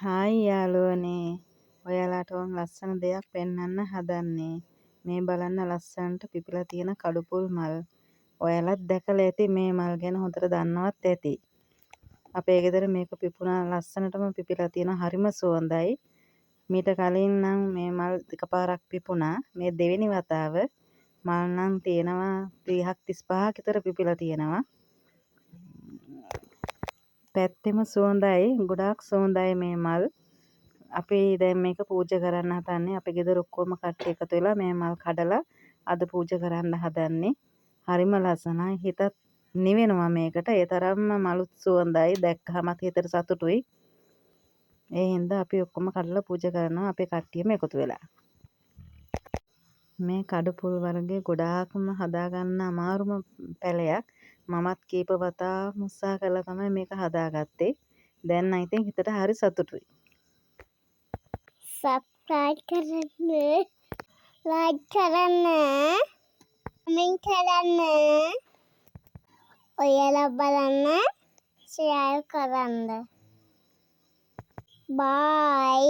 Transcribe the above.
Hi යාළුවනේ, ඔයාලට ඕන ලස්සන දෙයක් පෙන්වන්න හදන්නේ. මේ බලන්න ලස්සනට පිපිලා තියෙන කඩුපුල් මල්. ඔයාලත් දැකලා ඇති, මේ මල් ගැන හොඳට දන්නවත් ඇති. අපේ ගෙදර මේක පිපුණා, ලස්සනටම පිපිලා තියෙන, හරිම සුවඳයි. මීට කලින් නම් මේ මල් එකපාරක් පිපුණා. මේ දෙවෙනි වතාව. මල් නම් තියෙනවා 30ක් 35ක් විතර පිපිලා තියෙනවා. පැත්තෙම සුවඳයි, ගොඩාක් සුවඳයි මේ මල්. අපි දැන් මේක පූජා කරන්න හදන්නේ. අපේ ගෙදර ඔක්කොම කට්ටිය එකතු වෙලා මේ මල් කඩලා අද පූජා කරන්න හදන්නේ. හරිම ලස්සනයි. හිතත් නිවෙනවා මේකට. ඒ තරම්ම මලුත් සුවඳයි. දැක්කහමත් හිතට සතුටුයි. ඒ හින්දා අපි ඔක්කොම කඩලා පූජා කරනවා අපේ කට්ටියම එකතු වෙලා. මේ කඩුපුල් වර්ගයේ ගොඩාක්ම හදාගන්න අමාරුම පැලයක්. මමත් කීප වතාවක් උත්සාහ කළා තමයි මේක හදාගත්තේ. දැන් නම් ඉතින් හිතට හරි සතුටුයි. සබ්ස්ක්‍රයිබ් කරන්න, ලයික් කරන්න, කමෙන්ට් කරන්න, ඔයාලා බලන්න ෂෙයාර් කරන්න. බයි.